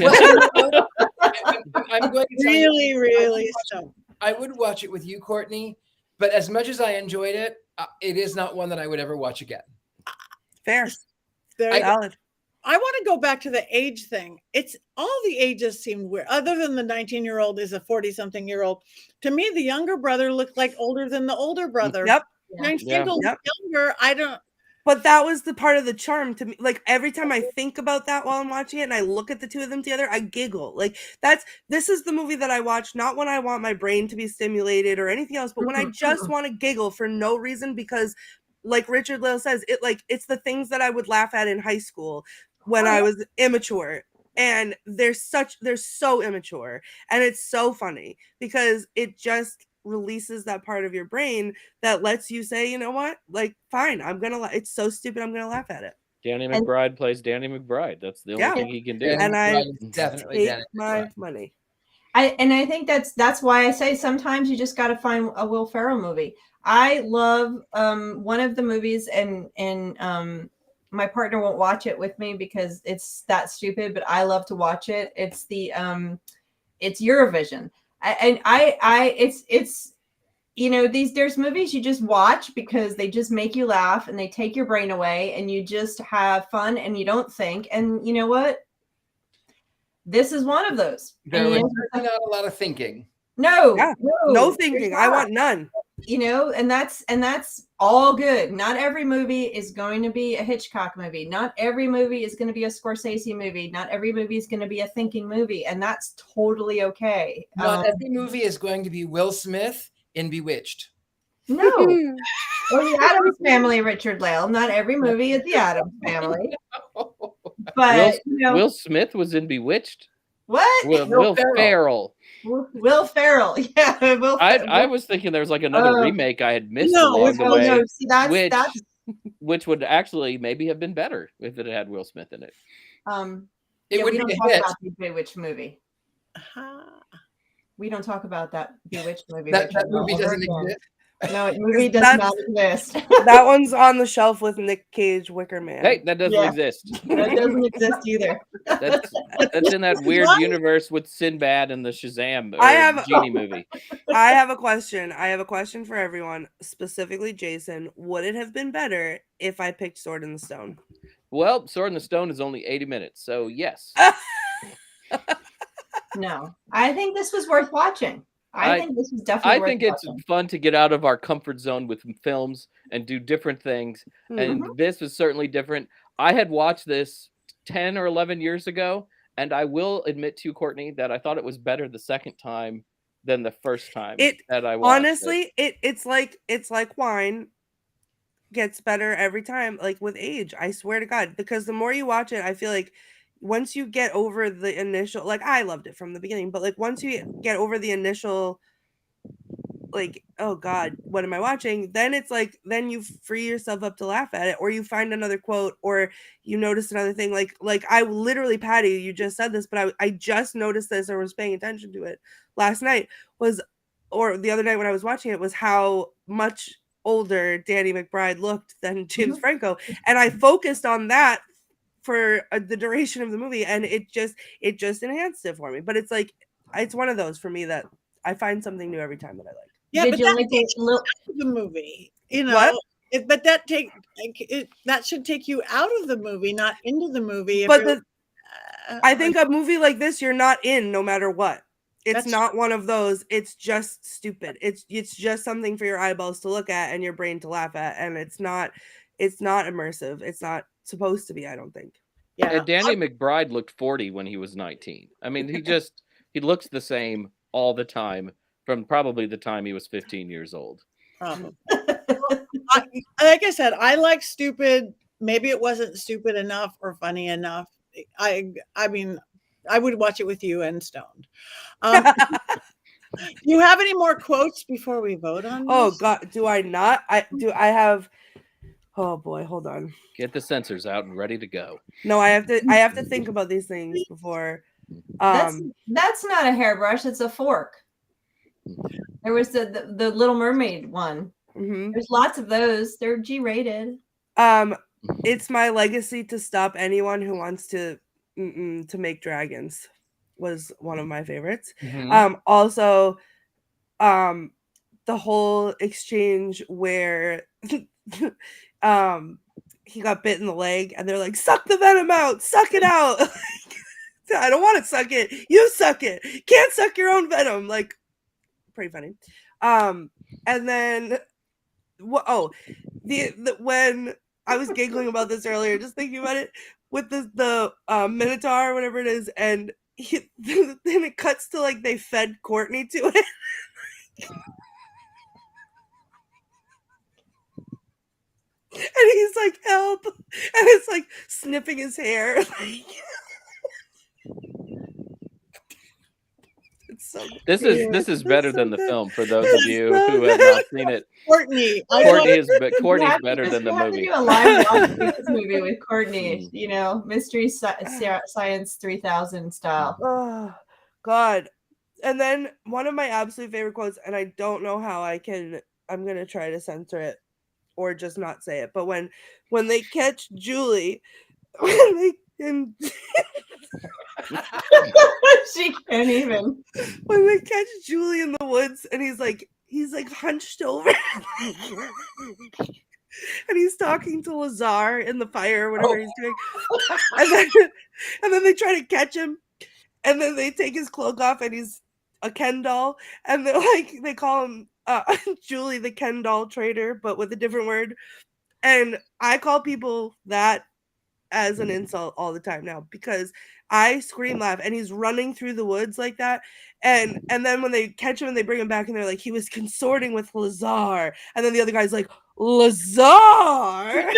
going to really, really stoned. I would watch it with you, Courtney, but as much as I enjoyed it, it is not one that I would ever watch again. Fair. Very valid. I want to go back to the age thing. It's all the ages seemed weird. Other than the 19-year-old is a 40-something-year-old. To me, the younger brother looked like older than the older brother. Yep. Younger. I don't. But that was the part of the charm to me. Like every time I think about that while I'm watching it and I look at the two of them together, I giggle. Like this is the movie that I watch, not when I want my brain to be stimulated or anything else, but when I just want to giggle for no reason, because like Richard-Lael says, it's the things that I would laugh at in high school when I was immature. And they're so immature, and it's so funny because it just releases that part of your brain that lets you say, you know what, like, fine, it's so stupid, I'm gonna laugh at it. Danny McBride plays Danny McBride. That's the only thing he can do. And I definitely take my money. I think that's why I say sometimes you just got to find a Will Ferrell movie. I love one of the movies, and my partner won't watch it with me because it's that stupid, but I love to watch it. It's it's Eurovision. It's there's movies you just watch because they just make you laugh and they take your brain away and you just have fun and you don't think. And you know what? This is one of those. There's not a lot of thinking. No thinking. I want none. And that's all good. Not every movie is going to be a Hitchcock movie. Not every movie is going to be a Scorsese movie. Not every movie is going to be a thinking movie, and that's totally okay. Not every movie is going to be Will Smith in Bewitched. No. Or the Addams Family, Richard-Lael. Not every movie is the Addams Family. But Will Smith was in Bewitched. What? Will Ferrell. Will Ferrell, yeah. I was thinking there was like another remake I had missed along the way. No. See, which would actually maybe have been better if it had Will Smith in it. It would we be don't a talk hit. about the Bewitched movie. We don't talk about that Bewitched movie. That Richard, movie ever doesn't again. exist. No, the movie does That's- not exist. That one's on the shelf with Nick Cage, Wicker Man. Hey, that doesn't Yeah. exist. That doesn't exist either. That's in that weird universe with Sinbad and the Shazam or I have- Genie movie. I have a question. I have a question for everyone, specifically Jason. Would it have been better if I picked Sword in the Stone? Well, Sword in the Stone is only 80 minutes, so yes. No, I think this was worth watching. I think this was definitely I worth think it's watching. fun to get out of our comfort zone with films and do different things. And this was certainly different. I had watched this 10 or 11 years ago, and I will admit to you, Courtney, that I thought it was better the second time than the first time that I watched honestly, it's like wine. Gets better every time, like with age. I swear to God, because the more you watch it, I feel like once you get over the initial, like I loved it from the beginning, but like once you get over the initial, like, oh God, what am I watching? Then it's like, then you free yourself up to laugh at it, or you find another quote, or you notice another thing. Like I literally, Patti, you just said this, but I just noticed this or was paying attention to it last night or the other night when I was watching it was how much older Danny McBride looked than James Franco, and I focused on that for the duration of the movie, and it just enhanced it for me. But it's like it's one of those for me that I find something new every time that I like. Yeah, Did but you that like takes the you little? out of the movie, you know. What? But that that should take you out of the movie, not into the movie. But I think a movie like this, you're not in no matter what. It's not one of those. It's just stupid. It's just something for your eyeballs to look at and your brain to laugh at, and it's not immersive. It's not supposed to be, I don't think. Yeah, And Danny McBride looked 40 when he was 19. I mean, he looks the same all the time from probably the time he was 15 years old. like I said, I like stupid. Maybe it wasn't stupid enough or funny enough. I mean, I would watch it with you and stoned. Do you have any more quotes before we vote on this? Oh God, do I not? I have. Oh boy, hold on. Get the censors out and ready to go. No, I have to think about these things before. That's not a hairbrush. It's a fork. There was the Little Mermaid one. There's lots of those. They're G-rated. It's my legacy to stop anyone who wants to make dragons was one of my favorites. Also, the whole exchange where he got bit in the leg and they're like, suck the venom out, suck it out. I don't want to suck it. You suck it. Can't suck your own venom. Like, pretty funny. And then when I was giggling about this earlier, just thinking about it with the Minotaur or whatever it is, and then it cuts to like they fed Courtney to it. And he's like, help. And it's like sniffing his hair. It's so This is better than the good. film for those of you so who have good. not seen it. Courtney, Courtney's better than the We have to movie. do a live watch of this movie with Courtney. You know, Mystery Science 3000 style. Oh God. And then one of my absolute favorite quotes, and I don't know how I'm gonna try to censor it or just not say it, but when they catch Julie, She can't even. when they catch Julie in the woods and he's like hunched over and he's talking to Lazar in the fire or whatever he's doing, and then they try to catch him, and then they take his cloak off and he's a Ken doll, and they call him Julie the Ken doll trader, but with a different word. And I call people that as an insult all the time now because I scream laugh, and he's running through the woods like that, and then when they catch him and they bring him back and they're like, he was consorting with Lazar, and then the other guy's like, Lazar.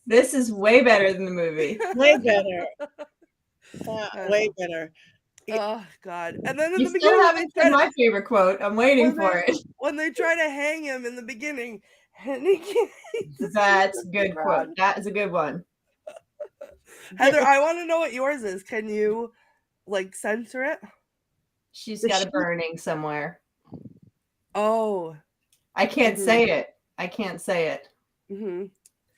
This is way better than the movie. way better. Way better. Oh God! And then in You the still beginning, haven't said my favorite quote. I'm waiting for it. when they try to hang him in the beginning, and he can't. That's a good quote. That is a good one. Heather, I want to know what yours is. Can you like censor it? She's got a burning somewhere. Oh, I can't say it. I can't say it. Mm-hmm.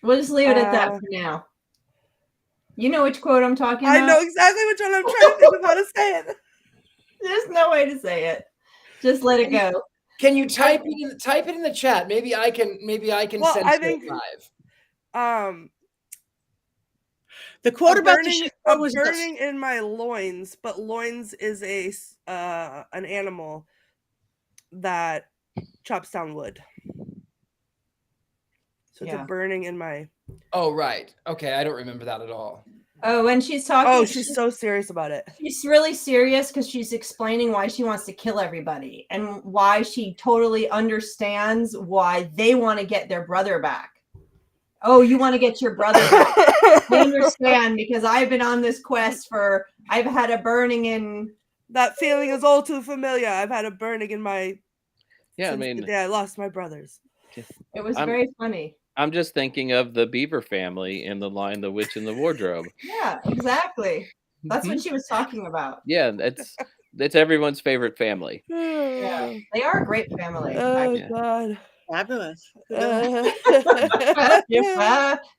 We'll just leave it at that for now. You know which quote I'm talking about? I know exactly which one. I'm trying to think of how to say it. There's no way to say it. Just let it go. Can you type it in the chat? Maybe I can Well, censor I think, it live. The quote about the shit was burning in my loins, but loins is an animal that chops down wood. So it's a burning in my. Oh right. Okay, I don't remember that at all. Oh, when she's talking. Oh, she's so serious about it. She's really serious because she's explaining why she wants to kill everybody and why she totally understands why they want to get their brother back. Oh, you want to get your brother back. I understand because I've been on this quest I've had a burning in. That feeling is all too familiar. I've had a burning in my. Yeah, since the day I lost my brothers. It was very funny. I'm just thinking of the Beaver family in the line "The Witch in the Wardrobe." Yeah, exactly. That's what she was talking about. Yeah, it's everyone's fabious family. Yeah, they are a great family. Oh God. Fabulous.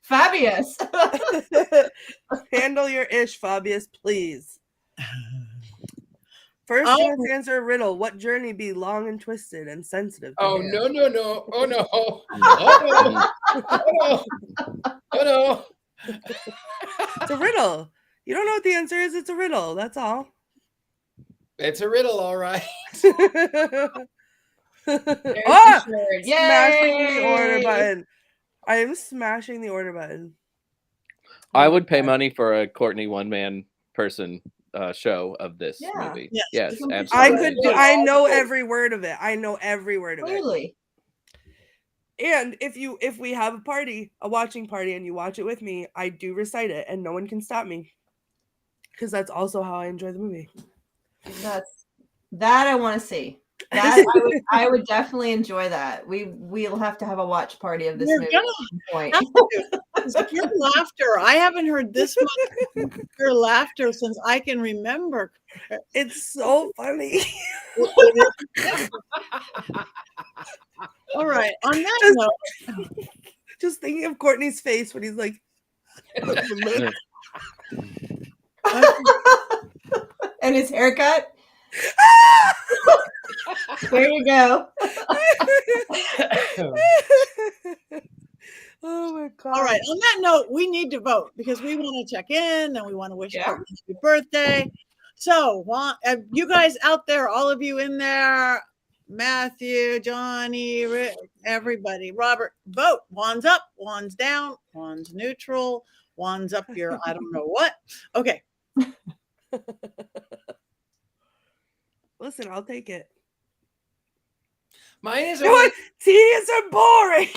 Fabious. Handle your ish, Fabious, please. First, you must answer a riddle. What journey be long and twisted and sensitive? Oh no! Oh no! Oh no! Oh no! Oh no! It's a riddle. You don't know what the answer is. It's a riddle. That's all. It's a riddle, all right. Smashing the order button. I am smashing the order button. I would pay money for a Courtney one-man person show of this movie. Yes, absolutely. I know every word of it. I know every word of it. Clearly. And if we have a watching party, and you watch it with me, I do recite it, and no one can stop me, because that's also how I enjoy the movie. That I want to see. That I would definitely enjoy that. We'll have to have a watch party of this movie at some point. Your laughter. I haven't heard this much your laughter since I can remember. It's so funny. All right. On that note, just thinking of Courtney's face when he's like, and his haircut. There you go. Oh my God. All right. On that note, we need to vote because we want to check in and we want to wish Courtney happy birthday. So, you guys out there, all of you in there, Matthew, Johnny, Rick, everybody, Robert, vote. Wands up, wands down, wands neutral, wands up your I don't know what. Okay. Listen, I'll take it. Mine is tedious and boring.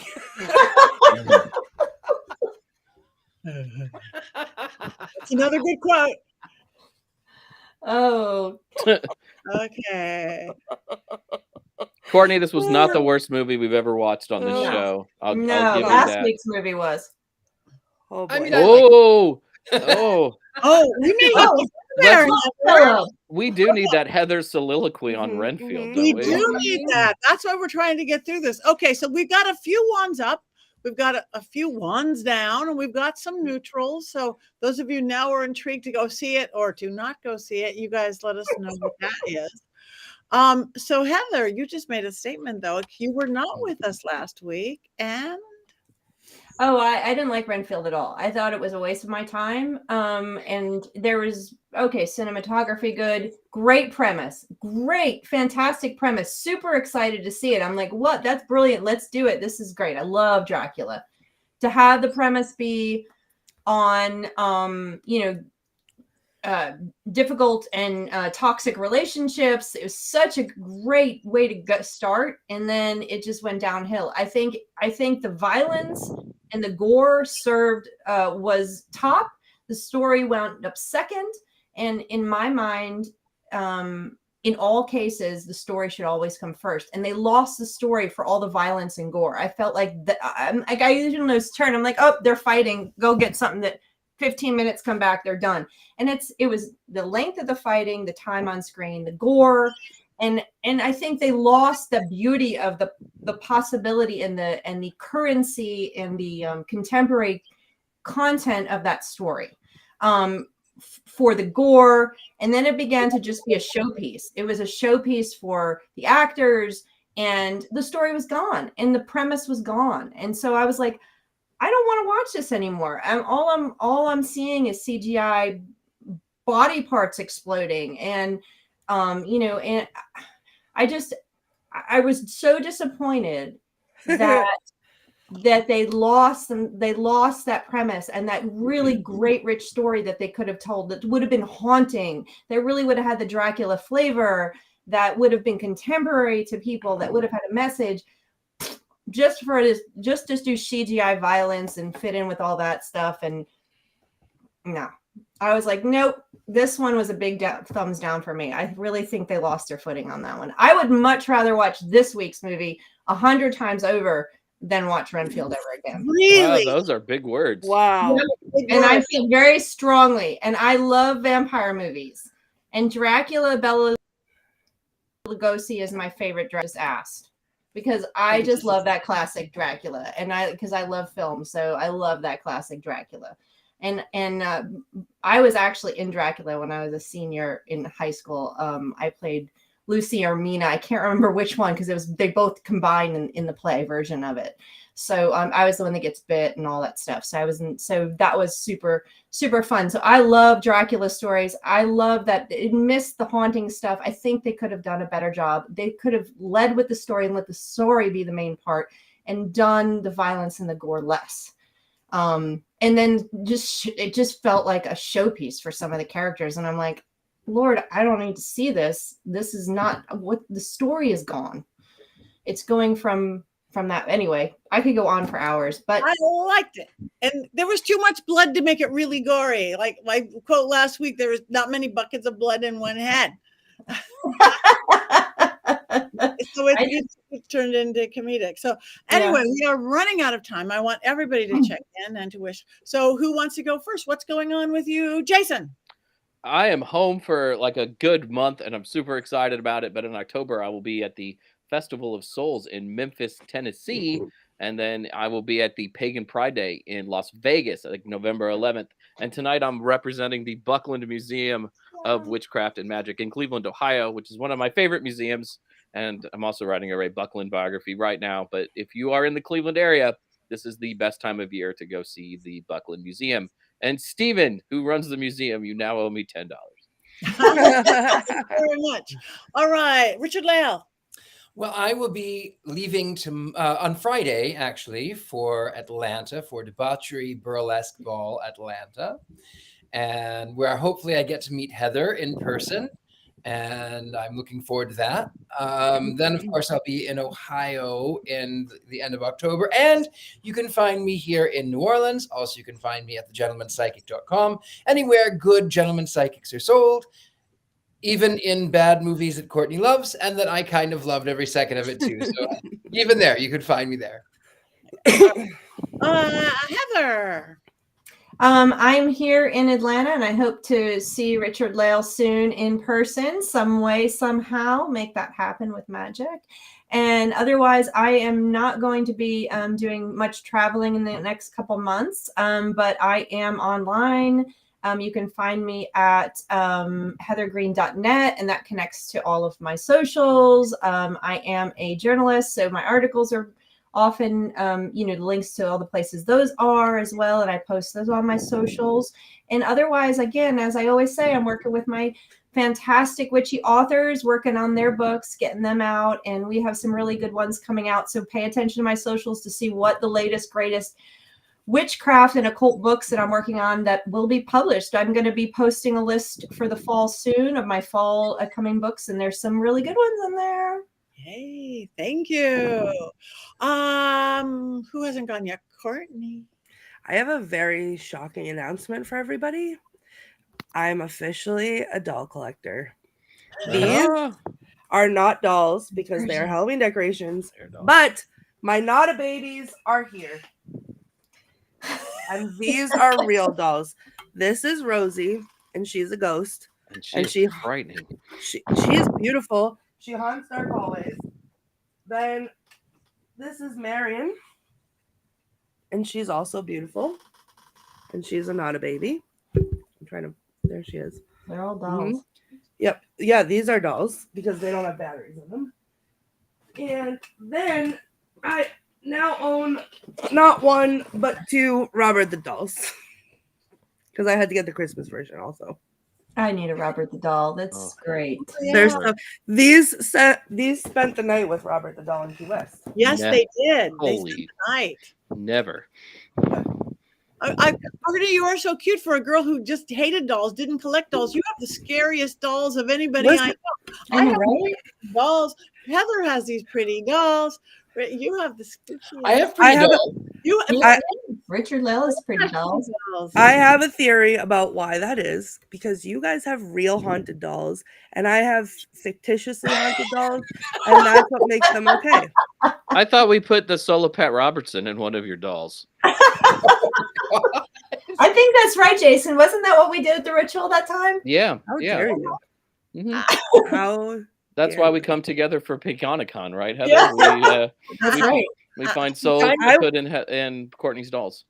That's another good quote. Oh. Okay. Courtney, this was not the worst movie we've ever watched on this show. I'll give you last week's movie was. Oh, boy. I mean, we do need that Heather soliloquy on Renfield. We do need that. That's why we're trying to get through this. Okay, so we've got a few wands up. We've got a few wands down, and we've got some neutrals. So those of you now are intrigued to go see it or to not go see it, you guys let us know what that is. So Heather, you just made a statement though. You were not with us last week, and I didn't like Renfield at all. I thought it was a waste of my time. And there was cinematography good, great premise, fantastic premise. Super excited to see it. I'm like, what? That's brilliant. Let's do it. This is great. I love Dracula. To have the premise be on, difficult and toxic relationships. It was such a great way to start, and then it just went downhill. I think the violence and the gore served was top. The story wound up second, and in my mind, in all cases, the story should always come first. And they lost the story for all the violence and gore. I felt like I usually know turn. I'm like, oh, they're fighting. Go get something that 15 minutes, come back, they're done. And it was the length of the fighting, the time on screen, the gore. And I think they lost the beauty of the possibility and the currency and the contemporary content of that story. For the gore, and then it began to just be a showpiece. It was a showpiece for the actors, and the story was gone, and the premise was gone. And so I was like, I don't want to watch this anymore. All I'm seeing is CGI body parts exploding, and and I was so disappointed that they lost that premise and that really great rich story that they could have told, that would have been haunting, that really would have had the Dracula flavor, that would have been contemporary to people, that would have had a message, just to do CGI violence and fit in with all that stuff. And no, I was like, nope, this one was a big thumbs down for me. I really think they lost their footing on that one. I would much rather watch this week's movie 100 times over than watch Renfield ever again. Really? Wow, those are big words. Wow. And I feel very strongly, and I love vampire movies. And Dracula, Bela Lugosi is my favorite. Just asked, because I just love that classic Dracula, and because I love film, so I love that classic Dracula. And I was actually in Dracula when I was a senior in high school. I played Lucy or Mina. I can't remember which one, because they both combined in the play version of it. So I was the one that gets bit and all that stuff. So that was super, super fun. So I love Dracula stories. I love that it missed the haunting stuff. I think they could have done a better job. They could have led with the story and let the story be the main part, and done the violence and the gore less. And then it just felt like a showpiece for some of the characters. And I'm like, Lord, I don't need to see this. This is not what the story is gone. It's going from that. Anyway, I could go on for hours, but I liked it. And there was too much blood to make it really gory. Like my quote last week, there was not many buckets of blood in one head. So it turned into comedic. So anyway, we are running out of time. I want everybody to check in and to wish. So who wants to go first? What's going on with you, Jason? I am home for like a good month, and I'm super excited about it. But in October, I will be at the Festival of Souls in Memphis, Tennessee. And then I will be at the Pagan Pride Day in Las Vegas, I think November 11th. And tonight I'm representing the Buckland Museum of Witchcraft and Magic in Cleveland, Ohio, which is one of my favorite museums. And I'm also writing a Ray Buckland biography right now. But if you are in the Cleveland area, this is the best time of year to go see the Buckland Museum. And Stephen, who runs the museum, you now owe me $10. Thank you very much. All right, Richard-Lael. Well, I will be leaving on Friday, actually, for Atlanta, for Debauchery Burlesque Ball Atlanta, and where hopefully I get to meet Heather in person, and I'm looking forward to that. Then, of course, I'll be in Ohio in the end of October, and you can find me here in New Orleans. Also, you can find me at thegentlemanpsychic.com, anywhere good gentleman psychics are sold, even in bad movies that Courtney loves and that I kind of loved every second of it too. So even there, you could find me there. Heather. I'm here in Atlanta, and I hope to see Richard-Lael soon in person, some way, somehow, make that happen with magic. And otherwise, I am not going to be doing much traveling in the next couple months, but I am online. You can find me at heathergreene.net, and that connects to all of my socials. I am a journalist, so my articles are often, the links to all the places those are as well, and I post those on my socials. And otherwise, again, as I always say, I'm working with my fantastic witchy authors, working on their books, getting them out, and we have some really good ones coming out. So pay attention to my socials to see what the latest, greatest witchcraft and occult books that I'm working on that will be published. I'm going to be posting a list for the fall soon of my fall coming books, and there's some really good ones in there. Hey, thank you. Who hasn't gone yet? Courtney. I have a very shocking announcement for everybody. I'm officially a doll collector. These Ah, are not dolls because they are Halloween decorations, they're dolls. but my not a babies are here. And these are real dolls. This is Rosie, and she's a ghost. And she- frightening. She is beautiful. She haunts dark hallways. Then this is Marion, and she's also beautiful. And she's not a baby. I'm trying to. There she is. They're all dolls. Yep. Yeah, these are dolls because they don't have batteries in them. And then I now own not one but two Robert the Dolls because I had to get the Christmas version also. I need a Robert the Doll. That's Oh. great. There's these spent the night with Robert the Doll in Key West. Yes, Nah. they did. They Holy. spent the night. Never. Courtney, you are so cute for a girl who just hated dolls, didn't collect dolls. You have the scariest dolls of anybody Listen, I know. I know, have right? dolls. Heather has these pretty dolls. You have the spooky. I have pretty have a- dolls. You Richard-Lael is pretty dolls. dolls. I have a theory about why that is because you guys have real haunted dolls and I have fictitiously haunted dolls, and that's what makes them okay. I thought we put the solo Pat Robertson in one of your dolls. I think that's right, Jason. Wasn't that what we did at the ritual that time? Yeah. How Yeah. dare you? Mhm. How That's Yeah. why we come together for Picconicon, right, Heather? Yeah. That's we, right. we find souls I- to put in Courtney's dolls.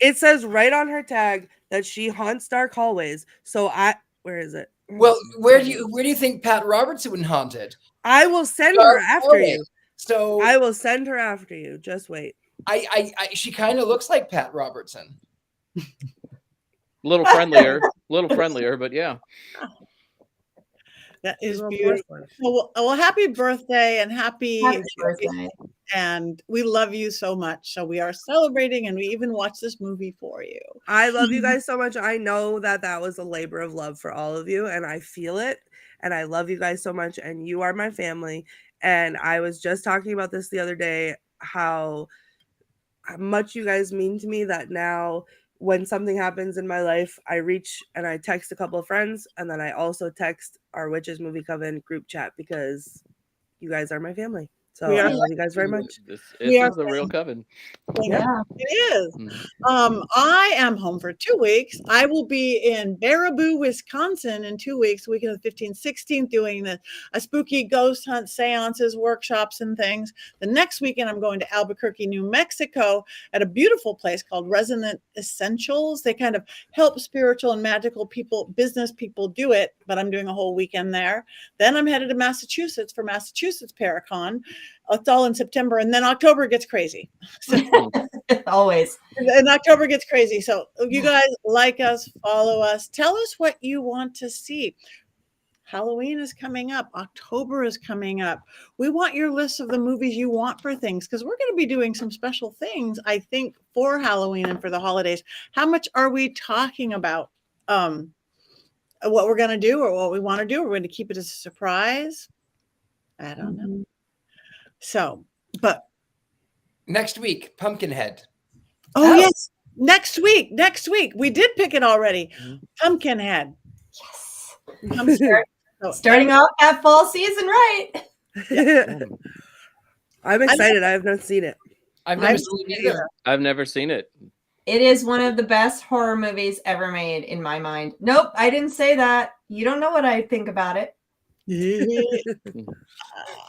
it says right on her tag that she haunts dark hallways. So where is it? Well, where do you think Pat Robertson would haunt it? I will send Dark her after hallway. you. So I will send her after you. Just wait. I she kind of looks like Pat Robertson. A little friendlier, but yeah. That is She's on beautiful. porcelain. Well, happy birthday and happy birthday. and we love you so much. So we are celebrating, and we even watched this movie for you. I love you guys so much. I know that was a labor of love for all of you, and I feel it. And I love you guys so much, and you are my family. And I was just talking about this the other day, how much you guys mean to me, that now when something happens in my life, I reach and I text a couple of friends, and then I also text our Witches Movie Coven group chat because you guys are my family. So We I are- love you guys very much. This We are is the real Coven. Yeah. It is. Mhm. I am home for 2 weeks. I will be in Baraboo, Wisconsin in 2 weeks, weekend of the 15th, 16th, doing a spooky ghost hunt, seances, workshops, and things. The next weekend, I'm going to Albuquerque, New Mexico, at a beautiful place called Resonant Essentials. They kind of help spiritual and magical people, business people do it, but I'm doing a whole weekend there. Then I'm headed to Massachusetts for Massachusetts Paracon. It's all in September, and then October gets crazy. So, Always. and October gets crazy. So you guys like us, follow us, tell us what you want to see. Halloween is coming up. October is coming up. We want your list of the movies you want for things, because we're going to be doing some special things, I think, for Halloween and for the holidays. How much are we talking about what we're going to do or what we want to do? We're going to keep it as a surprise. I don't know. So, but Next week, Pumpkinhead. oh yes, next week. We did pick it already. Pumpkinhead. Yes. Starting off that fall season, right? I'm excited. I have not seen it. I've never I've seen it seen either. I've never seen it. It is one of the best horror movies ever made in my mind. Nope, I didn't say that. You don't know what I think about it.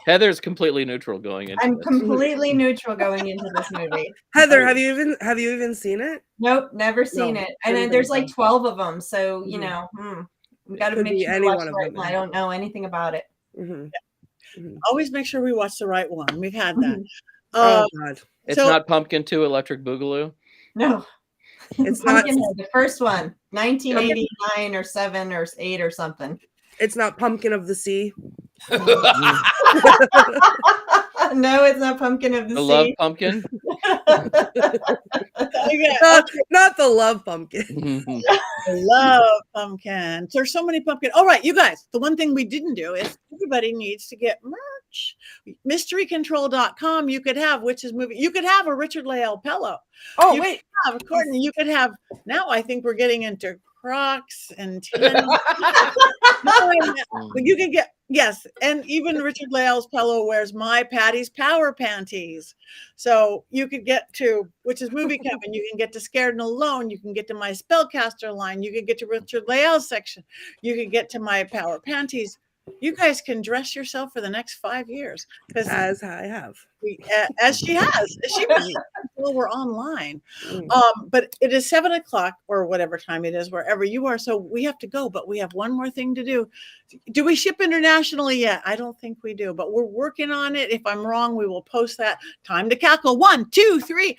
Heather's completely neutral going into I'm this. completely neutral going into this movie. Heather, have you even seen it? Nope, never seen No, it. And then couldn't there's think like so. 12 of them. So, you Mhm. know, we got to Could make be sure any we watch one the of right them. one. I don't know anything about it. Always make sure we watch the right one. We've had that. Oh God, It's So- not Pumpkin 2 Electric Boogaloo. No. it's not. Pumpkinhead, the first one, 1989 or 7 or 8 or something. It's not Pumpkin of the Sea. No, it's not Pumpkin of the The Sea. Love Pumpkin. Not the Love Pumpkin. I love pumpkin. There's so many pumpkin. All right, you guys, the one thing we didn't do is everybody needs to get merch. Mysterycontrol.com. You could have Witches Movie. You could have a Richard-Lael pillow. Oh You wait, Courtney, you could have, now I think we're getting into Crocs and 10. You can get, yes, and even Richard-Lael's pillow wears my Patty's Power Panties. So you could get to, which is movie Coven, you can get to Scared and Alone, you can get to my Spellcaster line, you can get to Richard-Lael's section, you can get to my Power Panties. You guys can dress yourself for the next 5 years. As I have. As she has. She was until we're online. But it is 7 o'clock or whatever time it is, wherever you are. So we have to go, but we have one more thing to do. Do we ship internationally yet? I don't think we do, but we're working on it. If I'm wrong, we will post that. Time to cackle. 1, 2, 3.